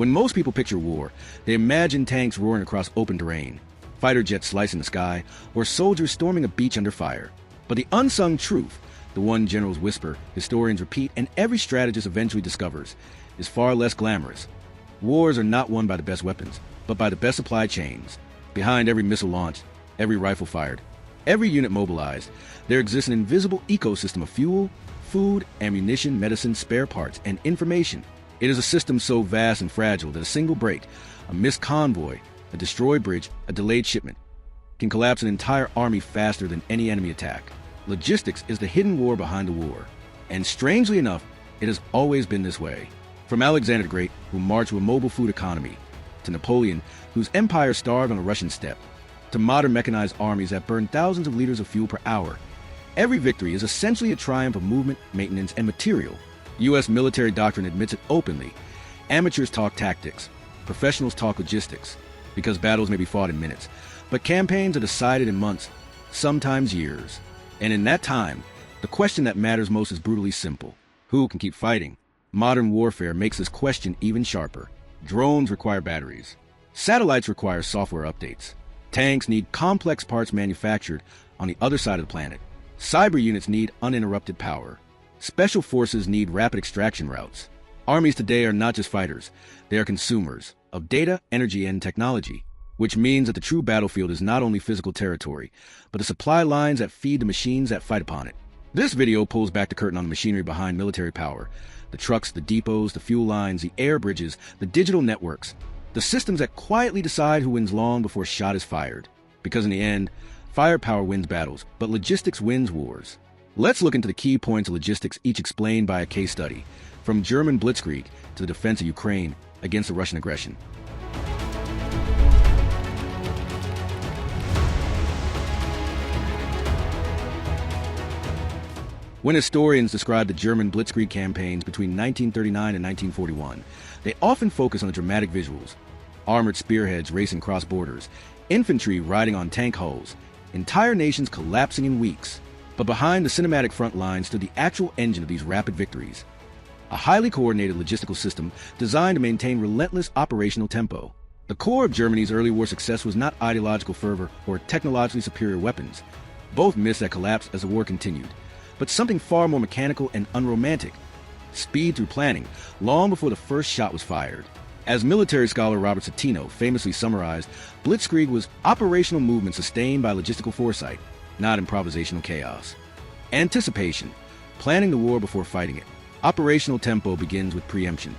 When most people picture war, they imagine tanks roaring across open terrain, fighter jets slicing the sky, or soldiers storming a beach under fire. But the unsung truth, the one generals whisper, historians repeat, and every strategist eventually discovers, is far less glamorous. Wars are not won by the best weapons, but by the best supply chains. Behind every missile launched, every rifle fired, every unit mobilized, there exists an invisible ecosystem of fuel, food, ammunition, medicine, spare parts, and information. It is a system so vast and fragile that a single break, a missed convoy, a destroyed bridge, a delayed shipment, can collapse an entire army faster than any enemy attack. Logistics is the hidden war behind the war. And strangely enough, it has always been this way. From Alexander the Great, who marched with a mobile food economy, to Napoleon, whose empire starved on a Russian steppe, to modern mechanized armies that burn thousands of liters of fuel per hour. Every victory is essentially a triumph of movement, maintenance, and material. U.S. military doctrine admits it openly. Amateurs talk tactics. Professionals talk logistics, because battles may be fought in minutes. But campaigns are decided in months, sometimes years. And in that time, the question that matters most is brutally simple. Who can keep fighting? Modern warfare makes this question even sharper. Drones require batteries. Satellites require software updates. Tanks need complex parts manufactured on the other side of the planet. Cyber units need uninterrupted power. Special forces need rapid extraction routes. Armies today are not just fighters, they are consumers of data, energy, and technology, which means that the true battlefield is not only physical territory, but the supply lines that feed the machines that fight upon it. This video pulls back the curtain on the machinery behind military power. The trucks, the depots, the fuel lines, the air bridges, the digital networks, the systems that quietly decide who wins long before a shot is fired. Because in the end, firepower wins battles, but logistics wins wars. Let's look into the key points of logistics, each explained by a case study, from German Blitzkrieg to the defense of Ukraine against the Russian aggression. When historians describe the German Blitzkrieg campaigns between 1939 and 1941, they often focus on the dramatic visuals. Armored spearheads racing across borders, infantry riding on tank hulls, entire nations collapsing in weeks. But behind the cinematic front line stood the actual engine of these rapid victories. A highly coordinated logistical system designed to maintain relentless operational tempo. The core of Germany's early war success was not ideological fervor or technologically superior weapons. Both myths had collapsed as the war continued. But something far more mechanical and unromantic. Speed through planning, long before the first shot was fired. As military scholar Robert Citino famously summarized, Blitzkrieg was operational movement sustained by logistical foresight, not improvisational chaos. Anticipation, planning the war before fighting it. Operational tempo begins with preemption,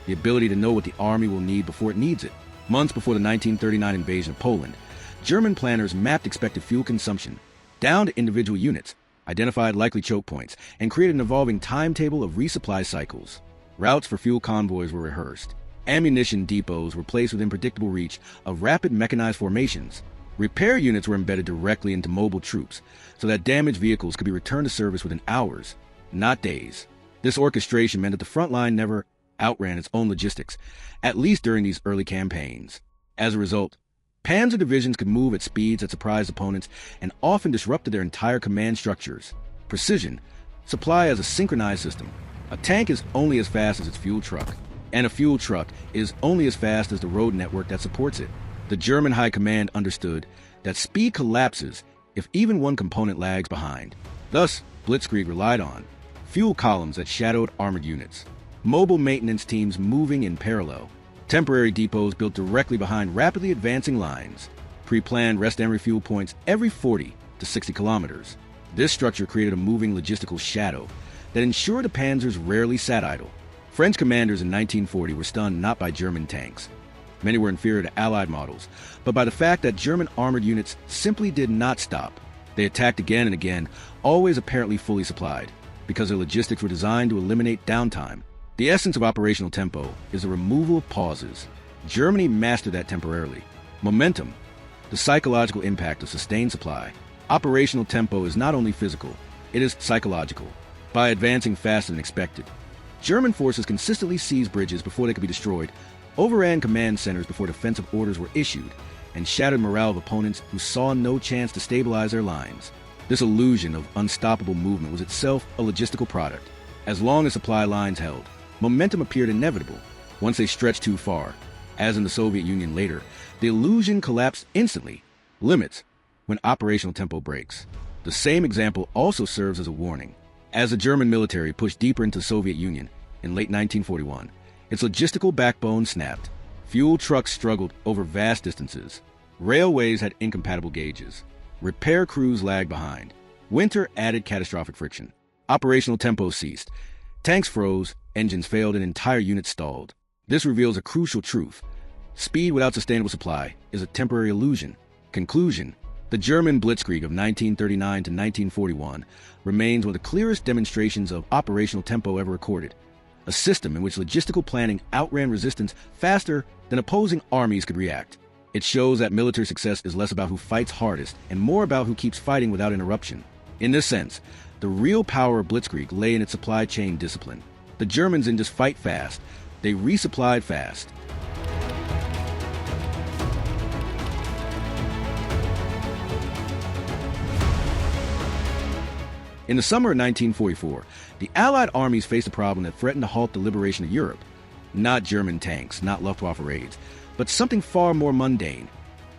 the ability to know what the army will need before it needs it. Months before the 1939 invasion of Poland, German planners mapped expected fuel consumption down to individual units, identified likely choke points, and created an evolving timetable of resupply cycles. Routes for fuel convoys were rehearsed. Ammunition depots were placed within predictable reach of rapid mechanized formations. Repair units were embedded directly into mobile troops, so that damaged vehicles could be returned to service within hours, not days. This orchestration meant that the front line never outran its own logistics, at least during these early campaigns. As a result, panzer divisions could move at speeds that surprised opponents and often disrupted their entire command structures. Precision, supply as a synchronized system. A tank is only as fast as its fuel truck, and a fuel truck is only as fast as the road network that supports it. The German High Command understood that speed collapses if even one component lags behind. Thus, Blitzkrieg relied on fuel columns that shadowed armored units, mobile maintenance teams moving in parallel, temporary depots built directly behind rapidly advancing lines, pre-planned rest and refuel points every 40 to 60 kilometers. This structure created a moving logistical shadow that ensured the panzers rarely sat idle. French commanders in 1940 were stunned not by German tanks. Many were inferior to Allied models, but by the fact that German armored units simply did not stop. They attacked again and again, always apparently fully supplied, because their logistics were designed to eliminate downtime. The essence of operational tempo is the removal of pauses. Germany mastered that temporarily. Momentum, the psychological impact of sustained supply. Operational tempo is not only physical, it is psychological. By advancing faster than expected, German forces consistently seized bridges before they could be destroyed, overran command centers before defensive orders were issued, and shattered morale of opponents who saw no chance to stabilize their lines. This illusion of unstoppable movement was itself a logistical product. As long as supply lines held, momentum appeared inevitable. Once they stretch too far, as in the Soviet Union later, the illusion collapsed instantly. Limits when operational tempo breaks. The same example also serves as a warning. As the German military pushed deeper into the Soviet Union in late 1941, its logistical backbone snapped. Fuel trucks struggled over vast distances. Railways had incompatible gauges. Repair crews lagged behind. Winter added catastrophic friction. Operational tempo ceased. Tanks froze, engines failed, and entire units stalled. This reveals a crucial truth. Speed without sustainable supply is a temporary illusion. Conclusion: the German Blitzkrieg of 1939 to 1941 remains one of the clearest demonstrations of operational tempo ever recorded. A system in which logistical planning outran resistance faster than opposing armies could react. It shows that military success is less about who fights hardest and more about who keeps fighting without interruption. In this sense, the real power of Blitzkrieg lay in its supply chain discipline. The Germans didn't just fight fast, they resupplied fast. In the summer of 1944, the Allied armies faced a problem that threatened to halt the liberation of Europe. Not German tanks, not Luftwaffe raids, but something far more mundane.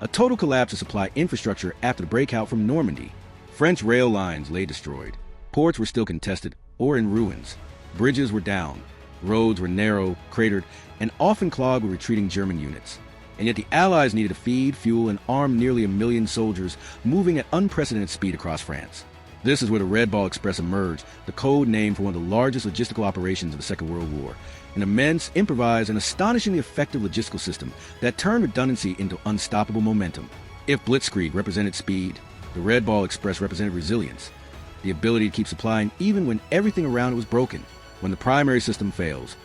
A total collapse of supply infrastructure after the breakout from Normandy. French rail lines lay destroyed. Ports were still contested or in ruins. Bridges were down. Roads were narrow, cratered, and often clogged with retreating German units. And yet the Allies needed to feed, fuel, and arm nearly 1 million soldiers moving at unprecedented speed across France. This is where the Red Ball Express emerged, the code name for one of the largest logistical operations of the Second World War. An immense, improvised, and astonishingly effective logistical system that turned redundancy into unstoppable momentum. If Blitzkrieg represented speed, the Red Ball Express represented resilience, the ability to keep supplying even when everything around it was broken. When the primary system fails,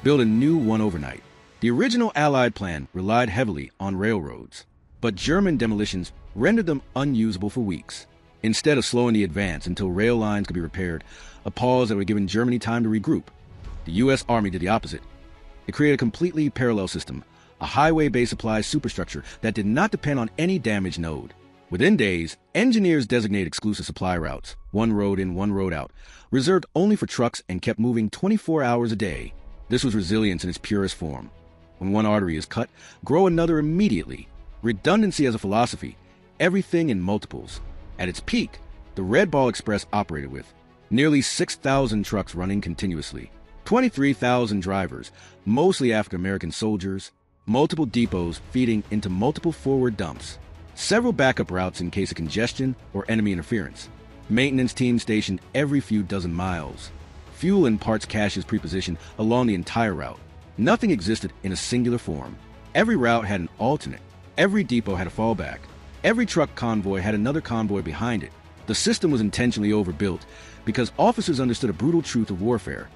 build a new one overnight. The original Allied plan relied heavily on railroads, but German demolitions rendered them unusable for weeks. Instead of slowing the advance until rail lines could be repaired, a pause that would have given Germany time to regroup, the U.S. Army did the opposite. It created a completely parallel system, a highway-based supply superstructure that did not depend on any damaged node. Within days, engineers designated exclusive supply routes, one road in, one road out, reserved only for trucks and kept moving 24 hours a day. This was resilience in its purest form. When one artery is cut, grow another immediately. Redundancy as a philosophy, everything in multiples. At its peak, the Red Ball Express operated with nearly 6,000 trucks running continuously, 23,000 drivers, mostly African-American soldiers, multiple depots feeding into multiple forward dumps, several backup routes in case of congestion or enemy interference, maintenance teams stationed every few dozen miles, fuel and parts caches prepositioned along the entire route. Nothing existed in a singular form. Every route had an alternate. Every depot had a fallback. Every truck convoy had another convoy behind it. The system was intentionally overbuilt because officers understood a brutal truth of warfare.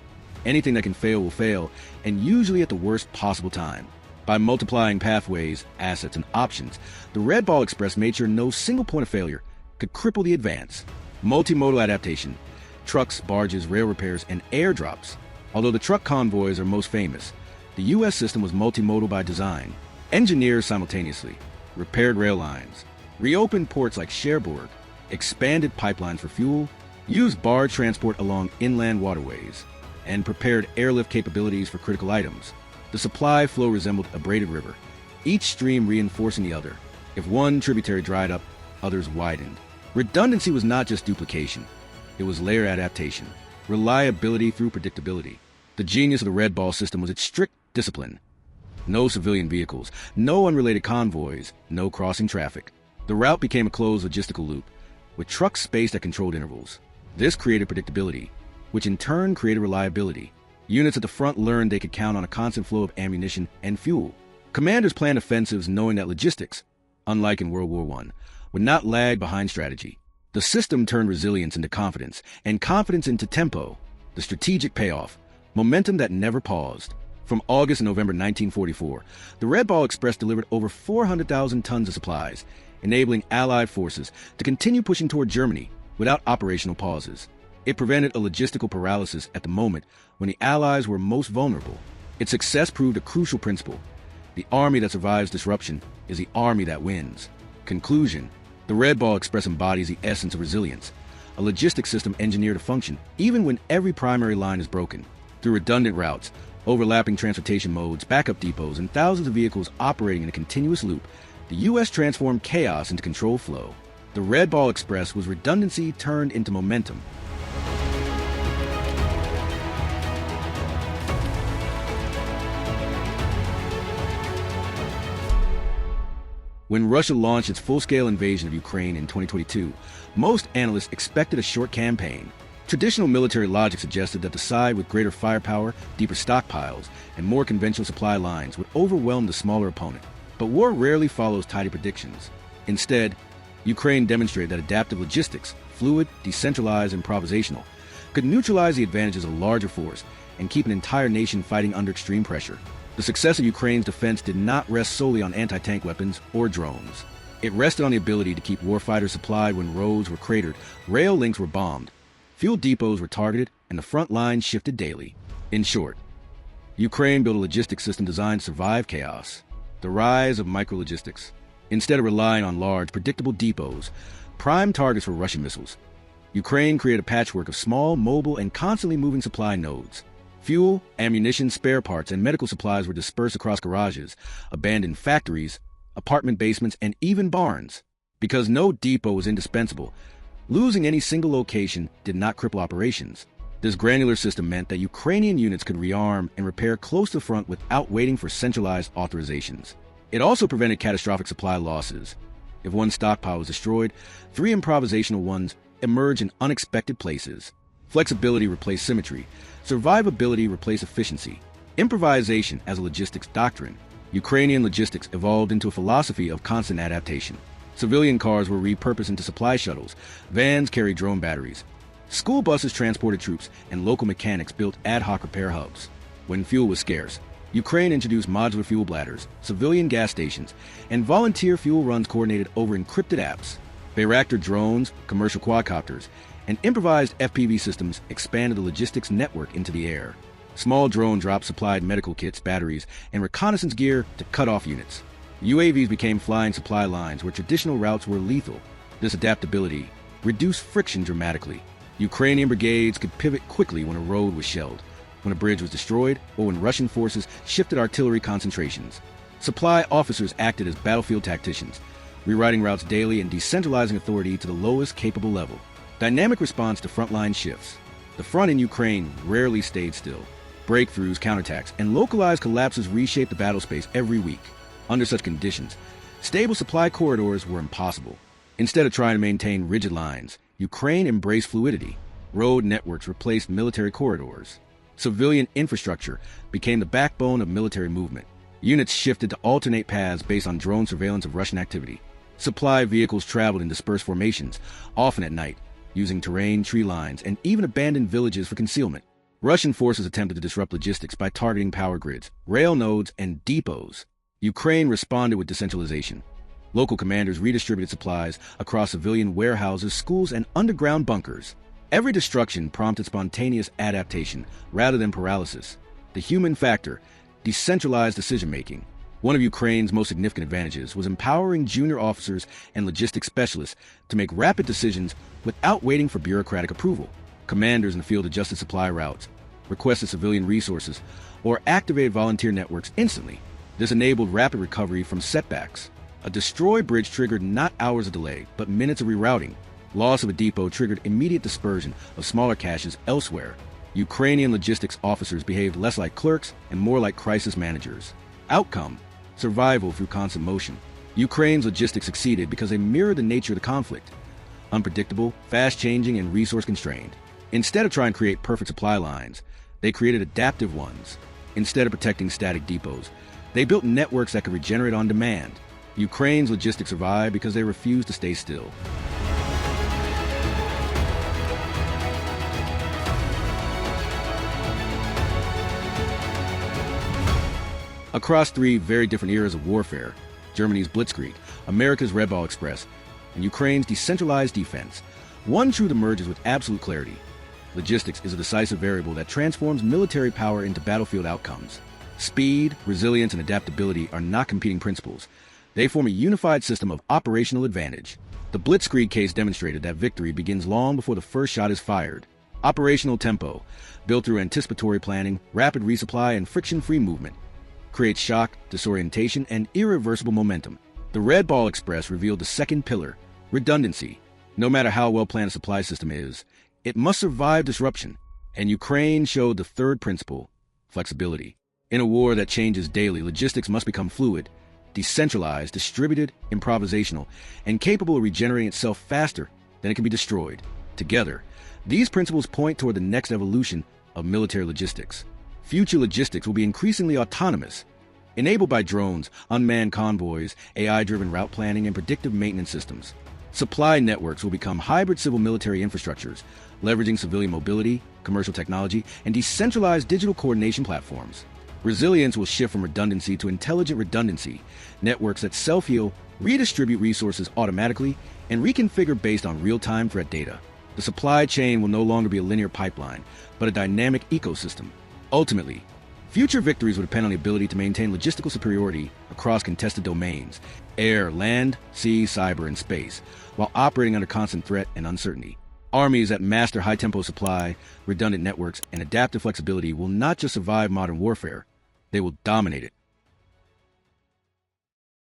Anything that can fail will fail, and usually at the worst possible time. By multiplying pathways, assets, and options, the Red Ball Express made sure no single point of failure could cripple the advance. Multimodal adaptation, trucks, barges, rail repairs, and airdrops. Although the truck convoys are most famous, the U.S. system was multimodal by design. Engineers simultaneously repaired rail lines, reopened ports like Cherbourg, expanded pipelines for fuel, used barge transport along inland waterways, and prepared airlift capabilities for critical items. The supply flow resembled a braided river, each stream reinforcing the other. If one tributary dried up, others widened. Redundancy was not just duplication, it was layer adaptation, reliability through predictability. The genius of the Red Ball system was its strict discipline. No civilian vehicles, no unrelated convoys, no crossing traffic. The route became a closed logistical loop, with trucks spaced at controlled intervals. This created predictability, which in turn created reliability. Units at the front learned they could count on a constant flow of ammunition and fuel. Commanders planned offensives knowing that logistics, unlike in World War I, would not lag behind strategy. The system turned resilience into confidence, and confidence into tempo, the strategic payoff, momentum that never paused. From August and November 1944, the Red Ball Express delivered over 400,000 tons of supplies, enabling Allied forces to continue pushing toward Germany without operational pauses. It prevented a logistical paralysis at the moment when the Allies were most vulnerable. Its success proved a crucial principle. The army that survives disruption is the army that wins. Conclusion: the Red Ball Express embodies the essence of resilience, a logistics system engineered to function even when every primary line is broken. Through redundant routes, Overlapping transportation modes, backup depots, and thousands of vehicles operating in a continuous loop, the U.S. transformed chaos into controlled flow. The Red Ball Express was redundancy turned into momentum. When Russia launched its full-scale invasion of Ukraine in 2022, most analysts expected a short campaign. Traditional military logic suggested that the side with greater firepower, deeper stockpiles, and more conventional supply lines would overwhelm the smaller opponent. But war rarely follows tidy predictions. Instead, Ukraine demonstrated that adaptive logistics, fluid, decentralized, and improvisational, could neutralize the advantages of a larger force and keep an entire nation fighting under extreme pressure. The success of Ukraine's defense did not rest solely on anti-tank weapons or drones. It rested on the ability to keep warfighters supplied when roads were cratered, rail links were bombed, fuel depots were targeted, and the front lines shifted daily. In short, Ukraine built a logistics system designed to survive chaos. The rise of micrologistics. Instead of relying on large, predictable depots, prime targets for Russian missiles, Ukraine created a patchwork of small, mobile, and constantly moving supply nodes. Fuel, ammunition, spare parts, and medical supplies were dispersed across garages, abandoned factories, apartment basements, and even barns. Because no depot was indispensable, losing any single location did not cripple operations. This granular system meant that Ukrainian units could rearm and repair close to the front without waiting for centralized authorizations. It also prevented catastrophic supply losses. If one stockpile was destroyed, 3 improvisational ones emerged in unexpected places. Flexibility replaced symmetry. Survivability replaced efficiency. Improvisation as a logistics doctrine. Ukrainian logistics evolved into a philosophy of constant adaptation. Civilian cars were repurposed into supply shuttles. Vans carried drone batteries. School buses transported troops, and local mechanics built ad hoc repair hubs. When fuel was scarce, Ukraine introduced modular fuel bladders, civilian gas stations, and volunteer fuel runs coordinated over encrypted apps. Bayraktar drones, commercial quadcopters, and improvised FPV systems expanded the logistics network into the air. Small drone drops supplied medical kits, batteries, and reconnaissance gear to cut off units. UAVs became flying supply lines where traditional routes were lethal. This adaptability reduced friction dramatically. Ukrainian brigades could pivot quickly when a road was shelled, when a bridge was destroyed, or when Russian forces shifted artillery concentrations. Supply officers acted as battlefield tacticians, rewriting routes daily and decentralizing authority to the lowest capable level. Dynamic response to frontline shifts. The front in Ukraine rarely stayed still. Breakthroughs, counterattacks, and localized collapses reshaped the battle space every week. Under such conditions, stable supply corridors were impossible. Instead of trying to maintain rigid lines, Ukraine embraced fluidity. Road networks replaced military corridors. Civilian infrastructure became the backbone of military movement. Units shifted to alternate paths based on drone surveillance of Russian activity. Supply vehicles traveled in dispersed formations, often at night, using terrain, tree lines, and even abandoned villages for concealment. Russian forces attempted to disrupt logistics by targeting power grids, rail nodes, and depots. Ukraine responded with decentralization. Local commanders redistributed supplies across civilian warehouses, schools, and underground bunkers. Every destruction prompted spontaneous adaptation rather than paralysis. The human factor, decentralized decision-making. One of Ukraine's most significant advantages was empowering junior officers and logistics specialists to make rapid decisions without waiting for bureaucratic approval. Commanders in the field adjusted supply routes, requested civilian resources, or activated volunteer networks instantly. This enabled rapid recovery from setbacks. A destroyed bridge triggered not hours of delay, but minutes of rerouting. Loss of a depot triggered immediate dispersion of smaller caches elsewhere. Ukrainian logistics officers behaved less like clerks and more like crisis managers. Outcome: survival through constant motion. Ukraine's logistics succeeded because they mirrored the nature of the conflict. Unpredictable, fast-changing, and resource-constrained. Instead of trying to create perfect supply lines, they created adaptive ones. Instead of protecting static depots, they built networks that could regenerate on demand. Ukraine's logistics survived because they refused to stay still. Across 3 very different eras of warfare, Germany's Blitzkrieg, America's Red Ball Express, and Ukraine's decentralized defense, one truth emerges with absolute clarity. Logistics is a decisive variable that transforms military power into battlefield outcomes. Speed, resilience, and adaptability are not competing principles. They form a unified system of operational advantage. The Blitzkrieg case demonstrated that victory begins long before the first shot is fired. Operational tempo, built through anticipatory planning, rapid resupply, and friction-free movement, creates shock, disorientation, and irreversible momentum. The Red Ball Express revealed the second pillar, redundancy. No matter how well-planned a supply system is, it must survive disruption. And Ukraine showed the third principle, flexibility. In a war that changes daily, logistics must become fluid, decentralized, distributed, improvisational, and capable of regenerating itself faster than it can be destroyed. Together, these principles point toward the next evolution of military logistics. Future logistics will be increasingly autonomous, enabled by drones, unmanned convoys, AI-driven route planning, and predictive maintenance systems. Supply networks will become hybrid civil-military infrastructures, leveraging civilian mobility, commercial technology, and decentralized digital coordination platforms. Resilience will shift from redundancy to intelligent redundancy, networks that self-heal, redistribute resources automatically, and reconfigure based on real-time threat data. The supply chain will no longer be a linear pipeline, but a dynamic ecosystem. Ultimately, future victories will depend on the ability to maintain logistical superiority across contested domains, air, land, sea, cyber, and space, while operating under constant threat and uncertainty. Armies that master high-tempo supply, redundant networks, and adaptive flexibility will not just survive modern warfare, they will dominate it.